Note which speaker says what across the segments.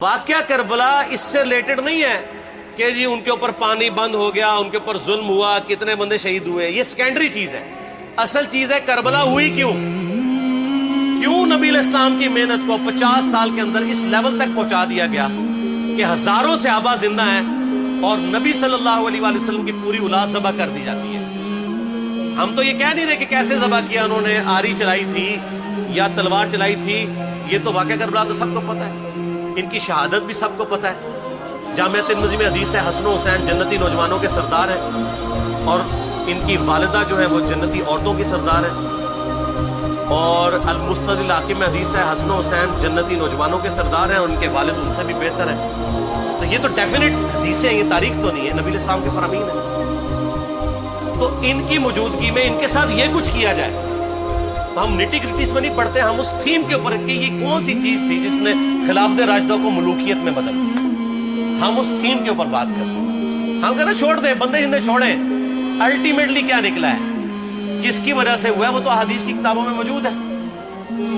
Speaker 1: واقعہ کربلا اس سے ریلیٹڈ نہیں ہے کہ جی ان کے اوپر پانی بند ہو گیا، ان کے اوپر ظلم ہوا، کتنے بندے شہید ہوئے، یہ سیکنڈری چیز ہے۔ اصل چیز ہے کربلا ہوئی کیوں نبی علیہ السلام کی محنت کو 50 سال کے اندر اس لیول تک پہنچا دیا گیا کہ ہزاروں صحابہ زندہ ہیں اور نبی صلی اللہ علیہ وآلہ وسلم کی پوری اولاد ذبح کر دی جاتی ہے۔ ہم تو یہ کہہ نہیں رہے کہ کیسے ذبح کیا انہوں نے، آری چلائی تھی یا تلوار چلائی تھی، یہ تو واقعہ کربلا تو سب کو پتہ ہے، ان کی شہادت بھی سب کو پتہ ہے۔ جامعہ ترمذی میں حدیث ہے حسن و حسین جنتی نوجوانوں کے سردار ہیں اور ان کی والدہ جو ہے وہ جنتی عورتوں کی سردار ہے، اور المستدرک الحاکم میں حدیث ہے حسن و حسین جنتی نوجوانوں کے سردار ہیں اور ان کے والد ان سے بھی بہتر ہیں۔ تو یہ تو ڈیفینٹ حدیثیں ہیں، یہ تاریخ تو نہیں ہے، نبی علیہ السلام کے فرامین ہیں۔ تو ان کی موجودگی میں ان کے ساتھ یہ کچھ کیا جائے، ہم نٹی گریٹیز میں نہیں پڑھتے، ہم اس تھیم کے اوپر کہ یہ کون سی چیز تھی جس نے خلافت راشدہ کو ملوکیت میں بدل دیا، ہم اس تھیم کے اوپر بات کرتے ہیں۔ ہم کہتے ہیں چھوڑ دیں، بندے ہندے چھوڑیں، الٹیمیٹلی کیا نکلا ہے، کس کی وجہ سے ہوا ہے، وہ تو احادیث کی کتابوں میں موجود ہے۔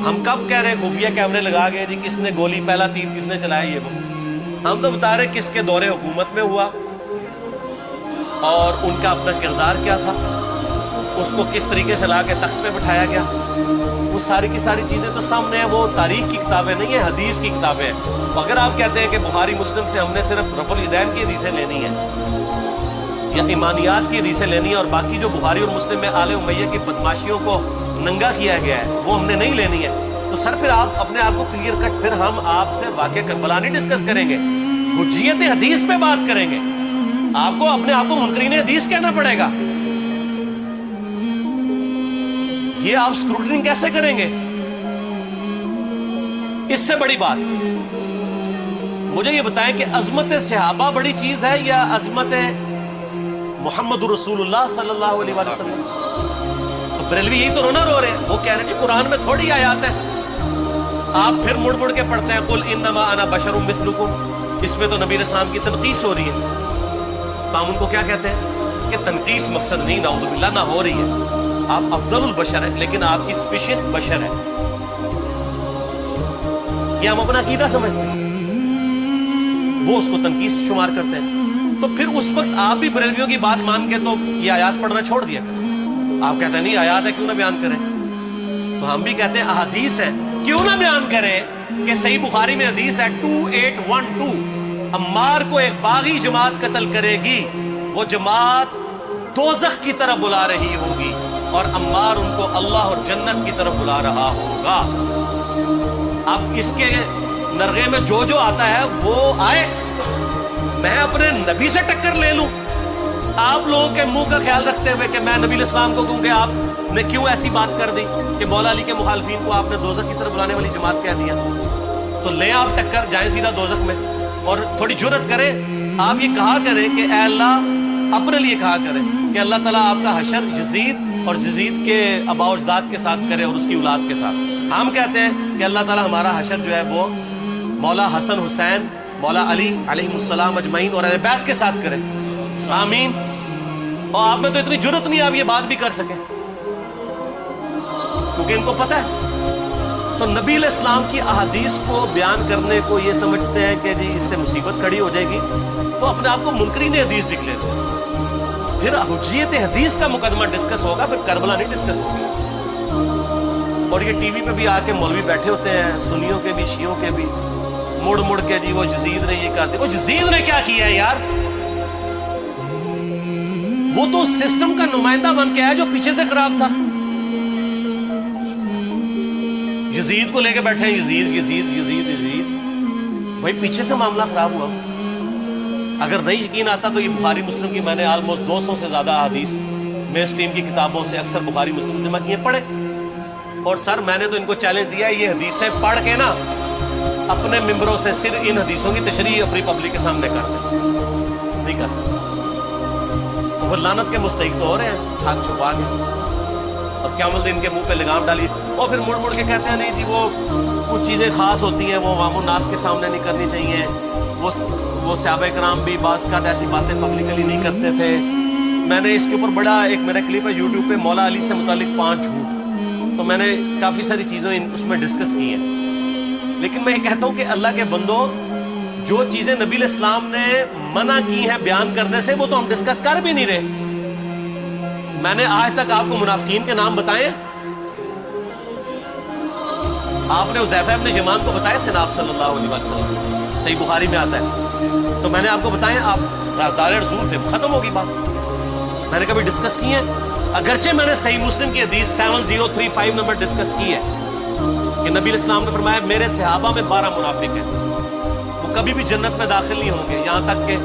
Speaker 1: ہم کب کہہ رہے ہیں خفیہ کیمرے لگا گئے جی کس نے گولی پہلا تیر کس نے چلایا، یہ وہ ہم تو بتا رہے کس کے دور حکومت میں ہوا اور ان کا اپنا کردار کیا تھا، اس کو کس طریقے سے لا کے تخت پہ بٹھایا گیا، وہ ساری کی ساری چیزیں تو سامنے ہیں۔ وہ تاریخ کی کتابیں نہیں ہیں، حدیث کی کتابیں ہیں۔ اگر آپ کہتے ہیں کہ بخاری مسلم سے ہم نے صرف رفع الیدین کی حدیثیں لینی ہیں یا ایمانیات کی حدیثیں لینی ہے اور باقی جو بخاری اور مسلم میں آل امیہ کی بدماشیوں کو ننگا کیا گیا ہے وہ ہم نے نہیں لینی ہے، تو سر پھر آپ اپنے آپ کو کلیئر کٹ، پھر ہم آپ سے واقعہ کربلا نہیں ڈسکس کریں گے، حجیت حدیث پہ بات کریں گے۔ آپ کو اپنے آپ کو منکرین حدیث کہنا پڑے گا، یہ آپ اسکروٹنگ کیسے کریں گے؟ اس سے بڑی بات مجھے یہ بتائیں کہ عظمت صحابہ بڑی چیز ہے یا عظمت محمد رسول اللہ صلی اللہ علیہ وآلہ وسلم؟ تو بریلوی یہی تو رونا رو رہے ہیں، وہ کہہ رہے ہیں کہ قرآن میں تھوڑی آیات ہیں، آپ پھر مڑ مڑ کے پڑھتے ہیں قل انما انا بشر مثلکم، اس میں تو نبی علیہ السلام کی تنقیص ہو رہی ہے۔ تو ہم ان کو کیا کہتے ہیں کہ تنقیص مقصد نہیں، نعوذ باللہ، نہ ہو رہی ہے، آپ افضل البشر ہیں لیکن آپ کی اسپیشیز بشر ہے، یہ ہم اپنا عقیدہ سمجھتے ہیں، وہ اس کو تنقیص شمار کرتے ہیں۔ تو پھر اس وقت آپ بھی بریلویوں کی بات مان کے تو یہ آیات پڑھنا چھوڑ دیا کریں۔ آپ کہتے ہیں نہیں آیات ہے کیوں نہ بیان کریں، تو ہم بھی کہتے ہیں احادیث ہے کیوں نہ بیان کریں کہ صحیح بخاری میں حدیث ہے 2812 عمار کو ایک باغی جماعت قتل کرے گی، وہ جماعت دوزخ کی طرف بلا رہی ہوگی اور عمار ان کو اللہ اور جنت کی طرف بلا رہا ہوگا۔ اب اس کے نرغے میں جو جو آتا ہے وہ آئے، میں اپنے نبی سے ٹکر لے لوں؟ آپ لوگوں کے منہ کا خیال رکھتے ہوئے کہ میں نبی علیہ السلام کو کہوں کہ آپ نے کیوں ایسی بات کر دی کہ مولا علی کے مخالفین کو آپ نے دوزخ کی طرف بلانے والی جماعت کہہ دیا، تو لیں آپ ٹکر، جائیں سیدھا دوزخ میں، اور تھوڑی جرت کریں آپ یہ کہا کریں کہ اے اللہ، اپنے لیے کہا کریں کہ اللہ تعالیٰ آپ کا حشر یزید اور یزید کے آباء و اجداد کے ساتھ کرے اور اس کی اولاد کے ساتھ۔ ہم کہتے ہیں کہ اللہ تعالیٰ ہمارا حشر جو ہے وہ مولا حسن حسین، مولا علی علیہ السلام اجمعین اور اہل بیت کے ساتھ کرے، آمین۔ اور آپ میں تو اتنی جرت نہیں آپ یہ بات بھی کر سکیں کیونکہ ان کو پتہ ہے۔ تو نبی علیہ السلام کی احادیث کو بیان کرنے کو یہ سمجھتے ہیں کہ جی اس سے مصیبت کھڑی ہو جائے گی، تو اپنے آپ کو منکرین حدیث ڈکلیئر کریں، پھر حجیت حدیث کا مقدمہ ڈسکس ہوگا، پھر کربلا نہیں ڈسکس ہوگی۔ اور یہ ٹی وی پہ بھی آ کے مولوی بیٹھے ہوتے ہیں، سنیوں کے بھی شیعوں کے بھی، مڑ مڑ کے جی وہ یزید نے یہ کر دیا، وہ یزید نے کیا کیا ہے یار؟ وہ تو سسٹم کا نمائندہ بن کے آیا جو پیچھے سے خراب تھا، یزید کو لے کے بیٹھے ہیں، یزید یزید یزید یزید، بھائی پیچھے سے معاملہ خراب ہوا۔ اگر نہیں یقین آتا تو یہ بخاری مسلم کی میں نے آلموسٹ 200 سے زیادہ حدیث مین اسٹریم کی کتابوں سے اکثر بخاری مسلم جمع کیے پڑھے، اور سر میں نے تو ان کو چیلنج دیا ہے یہ حدیثیں پڑھ کے نا اپنے ممبروں سے صرف ان حدیثوں کی تشریح اپنی پبلک کے سامنے کر دیں، نہیں کر سکتے، تو پھر لعنت کے مستحق تو ہو رہے ہیں حق چھپا کے، اور قیامت دن کے منہ پہ لگام ڈالی، اور پھر مڑ مڑ کے کہتے ہیں نہیں جی وہ کچھ چیزیں خاص ہوتی ہیں وہ عوام الناس کے سامنے نہیں کرنی چاہیے، وہ صحابہ کرام بھی بعض کا ایسی باتیں پبلکلی نہیں کرتے تھے۔ میں نے اس کے اوپر بڑا ایک میرا کلپ ہے یوٹیوب پہ، مولا علی سے متعلق 5 جھوٹ، تو میں نے کافی ساری چیزیں اس میں ڈسکس کی ہیں، لیکن میں یہ کہتا ہوں کہ اللہ کے بندو جو چیزیں نبی علیہ السلام نے منع کی ہیں بیان کرنے سے وہ تو ہم ڈسکس کر بھی نہیں رہے. میں نے آج تک آپ کو منافقین کے نام بتائے؟ آپ نے حذیفہ ابن یمان کو بتائے تھے نا آپ صلی اللہ علیہ وسلم؟ صحیح بخاری میں آتا ہے. تو میں نے آپ کو بتایا آپ رازدار رسول تھے, ختم ہوگی بات. میں نے کبھی ڈسکس کی ہے؟ اگرچہ میں نے صحیح مسلم کی حدیث 7035 نمبر ڈسکس کی ہے کہ نبی علیہ السلام نے فرمایا میرے صحابہ میں 12 منافق ہیں, وہ کبھی بھی جنت میں داخل نہیں ہوں گے یہاں تک کہ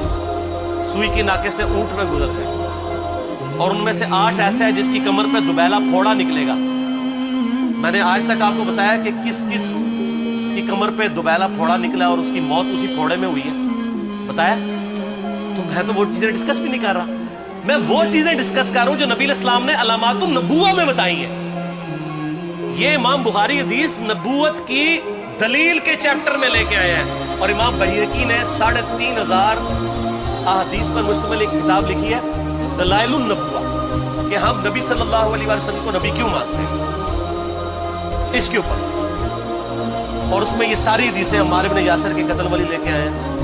Speaker 1: سوئی کی ناکے سے اونٹ میں گزر گئے, اور ان میں سے 8 ایسا ہے جس کی کمر پہ دوبیلا پھوڑا نکلے گا. میں نے آج تک آپ کو بتایا کہ کس کس کی کمر پہ دوبیلا پھوڑا نکلا اور اس کی موت اسی پھوڑے میں ہوئی ہے؟ بتایا؟ تو میں تو وہ چیزیں ڈسکس بھی نہیں کر رہا, میں وہ چیزیں ڈسکس کر رہا ہوں جو نبی علیہ السلام نے علامات النبوہ میں بتائی ہیں. یہ امام بخاری حدیث نبوت کی دلیل کے چیپٹر میں لے کے آئے ہیں, اور امام بحیقی نے 3500 احادیث پر مشتمل ایک کتاب لکھی ہے دلائل النبوہ, کہ ہم نبی صلی اللہ علیہ وسلم کو نبی کیوں مانتے ہیں, اس کے اوپر. اور اس میں یہ ساری حدیثیں عمار بن یاسر کے قتل والی لے کے آئے ہیں,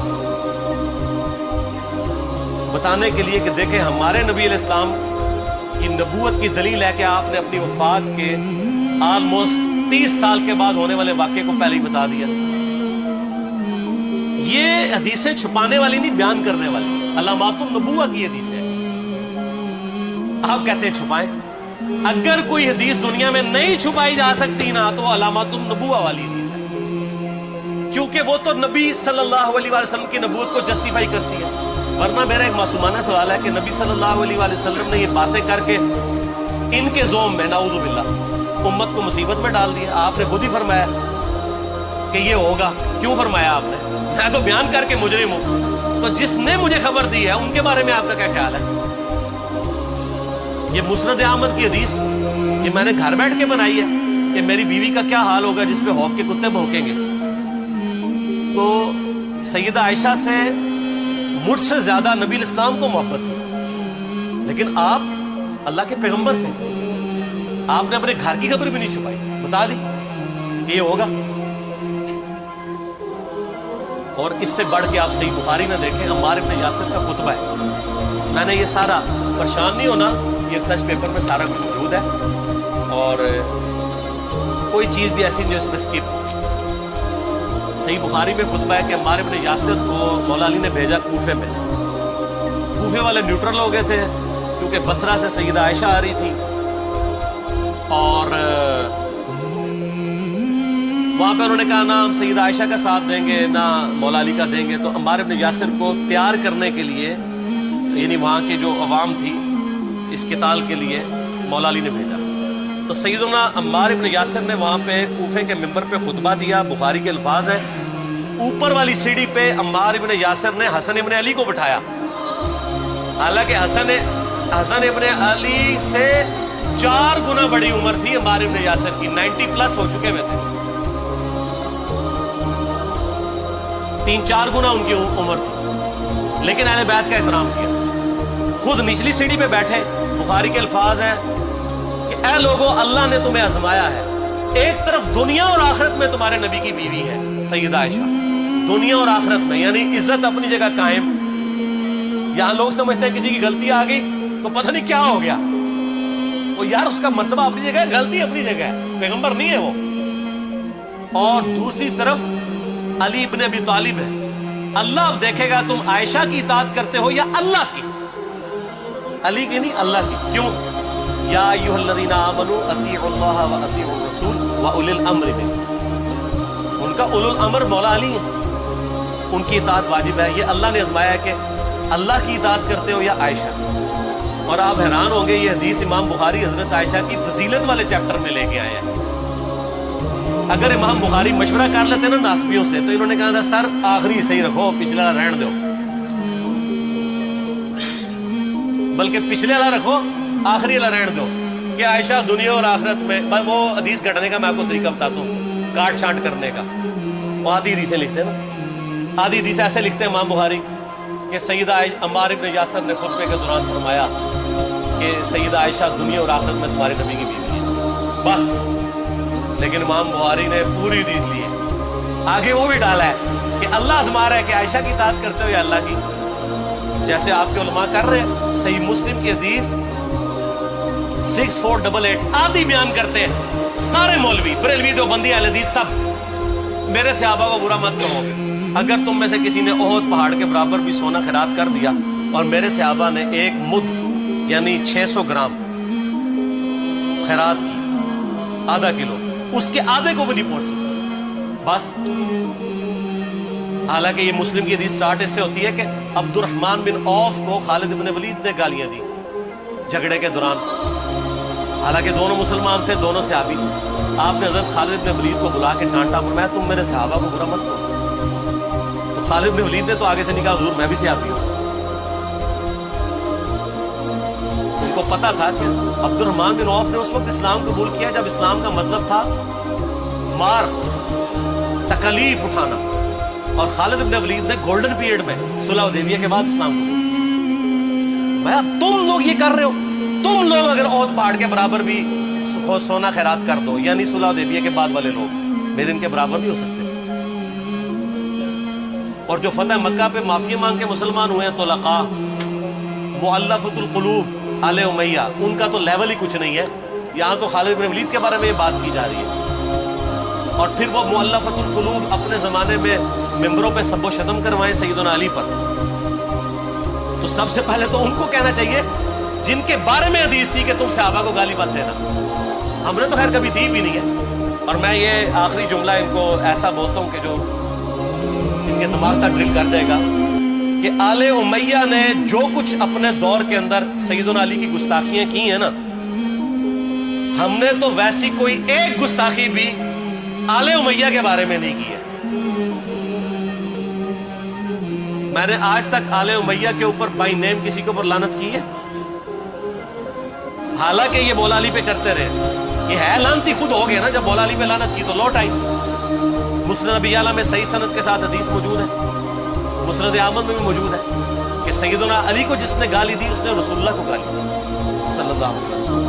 Speaker 1: بتانے کے لیے کہ دیکھیں ہمارے نبی علیہ السلام کی نبوت کی دلیل ہے کہ آپ نے اپنی وفات کے آلموسٹ 30 سال کے بعد ہونے والے واقعے کو پہلے ہی بتا دیا. یہ حدیثیں چھپانے والی نہیں, بیان کرنے والی, علامات النبوہ کی حدیث ہے. آپ کہتے ہیں چھپائیں, اگر کوئی حدیث دنیا میں نہیں چھپائی جا سکتی نا تو علامات النبوہ والی حدیث ہے, کیونکہ وہ تو نبی صلی اللہ علیہ وسلم کی نبوت کو جسٹیفائی کرتی ہے. ورنہ میرا ایک معصومانہ سوال ہے کہ نبی صلی اللہ علیہ وسلم نے یہ باتیں کر کے ان کے زوم میں نعوذ باللہ امت کو مصیبت میں ڈال دیا. آپ نے خود ہی فرمایا کہ یہ ہوگا. کیوں فرمایا آپ نے؟ میں تو بیان کر کے مجرم ہوں, تو جس نے مجھے خبر دی ہے ان کے بارے میں آپ کا کیا خیال ہے؟ یہ مسند احمد کی حدیث یہ میں نے گھر بیٹھ کے بنائی ہے کہ میری بیوی کا کیا حال ہوگا جس پہ خوف کے کتے بھونکیں گے. تو سیدہ عائشہ سے مجھ سے زیادہ نبی علیہ السلام کو محبت تھی, لیکن آپ اللہ کے پیغمبر تھے, آپ نے اپنے گھر کی خبر بھی نہیں چھپائی, بتا دی کہ یہ ہوگا. اور اس سے بڑھ کے آپ صحیح بخاری میں دیکھیں عمار بن یاسر کا خطبہ ہے. میں نے یہ سارا, پریشان نہیں ہونا, یہ ریسرچ پیپر میں سارا کچھ موجود ہے, اور کوئی چیز بھی ایسی نہیں اس میں اسکپ. صحیح بخاری میں خطبہ ہے کہ عمار بن یاسر کو مولا علی نے بھیجا کوفے میں. کوفے والے نیوٹرل ہو گئے تھے کیونکہ بصرہ سے سیدہ عائشہ آ رہی تھی, اور وہاں پہ انہوں نے کہا نہ ہم سیدہ عائشہ کا ساتھ دیں گے نہ مولا علی کا دیں گے. تو عمار بن یاسر کو تیار کرنے کے لیے, یعنی وہاں کی جو عوام تھی اس قتال کے لیے, مولا علی نے بھیجا. تو سیدنا عمار بن یاسر نے وہاں پہ کوفے کے منبر پہ خطبہ دیا. بخاری کے الفاظ ہیں, اوپر والی سیڑھی پہ عمار بن یاسر نے حسن ابن علی کو بٹھایا, حالانکہ حسن ابن علی سے 4 گنا بڑی عمر تھی عمار بن یاسر کی, 90 پلس ہو چکے ہوئے تھے, 3-4 گنا ان کی عمر تھی, لیکن اہل بیت کا احترام کیا. خود نچلی سیڑھی پہ بیٹھے. بخاری کے الفاظ ہیں کہ اے لوگو اللہ نے تمہیں آزمایا ہے, ایک طرف دنیا اور آخرت میں تمہارے نبی کی بیوی ہے سیدہ عائشہ, دنیا اور آخرت میں, یعنی عزت اپنی جگہ قائم. یہاں لوگ سمجھتے ہیں کسی کی غلطی آ گئی تو پتہ نہیں کیا ہو گیا, وہ یار اس کا مرتبہ اپنی جگہ ہے, غلطی اپنی جگہ ہے, پیغمبر نہیں ہے وہ. اور دوسری طرف علی ابن ابی طالب ہے. اللہ اب دیکھے گا تم عائشہ کی اطاعت کرتے ہو یا اللہ کی, علی کی نہیں اللہ کی. کیوں؟ یا ایھا الذین آمنوا اطیعوا اللہ واطیعوا الرسول واولی الامر منکم. ان کا اولو الامر مولا علی ہے, ان کی اطاعت واجب ہے. یہ اللہ نے آزمایا کہ اللہ کی اطاعت کرتے ہو یا عائشہ. اور آپ حیران ہوں گے, یہ حدیث امام بخاری حضرت عائشہ کی فضیلت والے چیپٹر میں لے کے آئے ہیں. اگر امام بخاری مشورہ کر لیتے نا ناسبیوں سے تو انہوں نے کہا تھا سر آخری صحیح رکھو, پچھلے والا رہن دو, بلکہ پچھلے والا رکھو آخری والا رہن دو, کہ عائشہ دنیا اور آخرت میں. وہ حدیث گھٹنے کا میں آپ کو طریقہ بتاتا ہوں, کاٹ چھانٹ کرنے کا. وہ آدھی حدیثیں لکھتے ہیں نا, آدھی حدیث ایسے لکھتے ہیں امام بخاری کہ سیدہ عمار بن یاسر نے خطبے کے دوران فرمایا کہ سیدہ عائشہ دنیا اور آخرت میں تمہارے نبی کی بیوی ہے, بس. لیکن امام بخاری نے پوری حدیث لی ہے, آگے وہ بھی ڈالا ہے کہ اللہ آزما رہا ہے کہ عائشہ کی اطاعت کرتے ہو یا اللہ کی، جیسے آپ کے علماء کر رہے ہیں. صحیح مسلم کی حدیث 6488 آدھی بیان کرتے ہیں سارے مولوی، بریلوی، دیوبندی، اہل حدیث سب. میرے صحابہ کو برا مت کہو. اگر تم میں سے کسی نے احد پہاڑ کے برابر بھی سونا خیرات کر دیا اور میرے صحابہ نے ایک مد یعنی 600 گرام خیرات کی، آدھا کلو، اس کے آدھے کو بھی نہیں پہنچ سکتا بس. حالانکہ یہ مسلم کی حدیث سٹارٹ اس سے ہوتی ہے کہ عبد الرحمن بن عوف کو خالد بن ولید نے گالیاں دی جھگڑے کے دوران. حالانکہ دونوں مسلمان تھے، دونوں صحابی تھے. آپ نے حضرت خالد بن ولید کو بلا کے ڈانٹا، فرمایا تم میرے صحابہ کو برا مت کرو. تو خالد بن ولید نے تو آگے سے نہیں کہا حضور میں بھی صحابی ہوں. ان کو پتا تھا کہ عبد الرحمن بن عوف نے اس وقت اسلام قبول کیا جب اسلام کا مطلب تھا مار، تکلیف اٹھانا. اور خالد بن ولید نے گولڈن پیریڈ میں صلح حدیبیہ کے بعد اسلام قبول. بھائی اب تم لوگ یہ کر رہے ہو، تم لوگ اگر احد پہاڑ کے برابر بھی سونا خیرات کر دو، یعنی صلح حدیبیہ کے بعد والے لوگ میرے ان کے برابر نہیں ہو سکتے. اور جو فتح مکہ پہ معافی مانگ کے مسلمان ہوئے ہیں طلقاء، مؤلفۃ القلوب آل امیہ، ان کا تو لیول ہی کچھ نہیں ہے. یہاں تو خالد بن ولید کے بارے میں یہ بات کی جا رہی ہے. اور پھر وہ مؤلفۃ القلوب اپنے زمانے میں ممبروں پہ سب و شتم کروائیں سیدنا علی پر. تو سب سے پہلے تو ان کو کہنا چاہیے جن کے بارے میں حدیث تھی کہ تم صحابہ کو گالی مت دینا. ہم نے تو خیر کبھی دی بھی نہیں ہے. اور میں یہ آخری جملہ ان کو ایسا بولتا ہوں کہ جو ان کے دماغ تک ڈرل کر جائے گا کہ آل امیہ نے جو کچھ اپنے دور کے اندر سیدنا علی کی گستاخیاں کی ہیں نا، ہم نے تو ویسی کوئی ایک گستاخی بھی آل امیہ کے بارے میں نہیں کی ہے. میں نے آج تک آل امیہ کے اوپر بائی نیم کسی کے اوپر لعنت کی ہے؟ حالانکہ یہ مولا علی پہ کرتے رہے. یہ ہے لعنتی خود ہو گئے نا، جب مولا علی پہ لعنت کی تو لوٹ آئی. مسند ابی اعلیٰ میں صحیح سند کے ساتھ حدیث موجود ہے، مسند احمد میں بھی موجود ہے کہ سیدنا علی کو جس نے گالی دی اس نے رسول اللہ کو گالی دی صلی اللہ علیہ وسلم.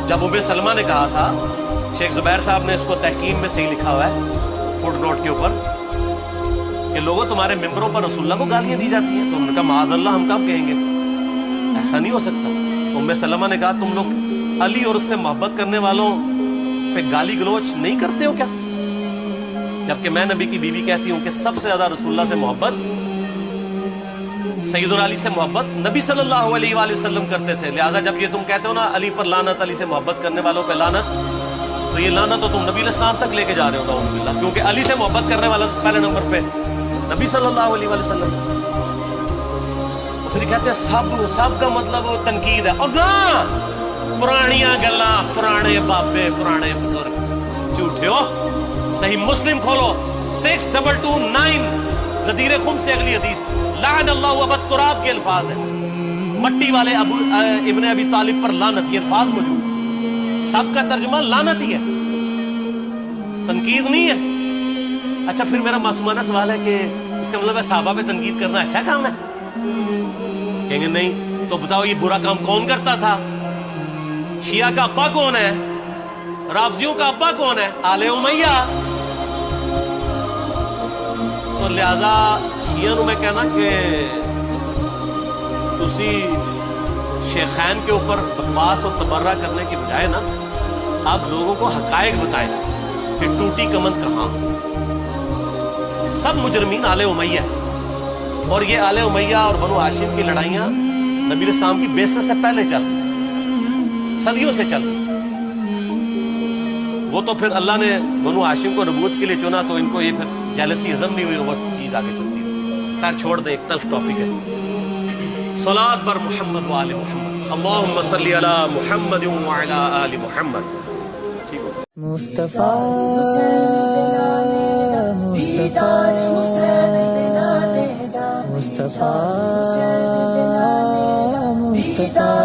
Speaker 1: جب ام سلمہ نے کہا تھا، شیخ زبیر صاحب نے اس کو تحکیم میں صحیح لکھا ہوا ہے فٹ نوٹ کے اوپر، کہ لوگوں تمہارے ممبروں پر رسول اللہ کو گالیاں دی جاتی ہیں، تو انہوں نے کہا معاذ اللہ، ہم کب کہیں گے، ایسا نہیں ہو سکتا. ام سلمہ نے کہا تم لوگ علی اور اس سے محبت کرنے والوں پہ گالی گلوچ نہیں کرتے ہو کیا؟ جبکہ میں نبی کی بیوی کہتی ہوں کہ سب سے زیادہ رسول اللہ سے محبت، سیدنا علی سے محبت نبی صلی اللہ علیہ وآلہ وسلم کرتے تھے. لہٰذا جب یہ تم کہتے ہو نا علی پر لعنت، علی سے محبت کرنے والوں پہ لعنت، تو یہ لعنت تو تم نبی علیہ السلام تک لے کے جا رہے ہو نعوذ باللہ، کیونکہ علی سے محبت کرنے والا پہلے نمبر پہ نبی صلی اللہ علیہ وآلہ وسلم. پھر کہتے ہیں سب کا مطلب تنقید ہے. اور نہ، پرانیاں گلاں، پرانے بابے، پرانے بزرگ جھوٹے ہو. صحیح مسلم کھولو 6229 غدیر خم سے اگلی حدیث، لعن اللہ ابا التراب کے الفاظ ہیں، مٹی والے ابن ابی طالب پر لعنت، یہ الفاظ موجود. سب کا ترجمہ لعنت ہی ہے، تنقید نہیں ہے. اچھا پھر میرا معصومانہ سوال ہے کہ اس کا مطلب ہے صحابہ پہ تنقید کرنا اچھا کام ہے؟ کہیں گے نہیں. تو بتاؤ یہ برا کام کون کرتا تھا؟ شیعہ کا ابا کون ہے؟ رافضیوں کا ابا کون ہے؟ آل امیہ. تو لہذا شیعہ نو میں کہنا کہ تسی شیخین کے اوپر بکواس اور تبرہ کرنے کی بجائے نا آپ لوگوں کو حقائق بتائیں کہ ٹوٹی کمند کہاں. سب مجرمین آل امیہ، اور یہ آل امیہ اور بنو ہاشم کی لڑائیاں نبی علیہ السلام کی بعثت سے پہلے چل رہی تھی، صدیوں سے چل رہی تھی. وہ تو پھر اللہ نے بنو ہاشم کو نبوت کے لیے چنا تو ان کو یہ پھر جیلسی ہضم نہیں ہوئی، وہ چیز آگے چلتی رہی. خیر چھوڑ دیں، ایک تلخ ٹاپک ہے. صلاۃ بر محمد و آل محمد، اللہم صلی علی محمد و علی آل محمد. ٹھیک ہو
Speaker 2: مصطفیٰ مصطفیٰ مصطفیٰ مصطفیٰ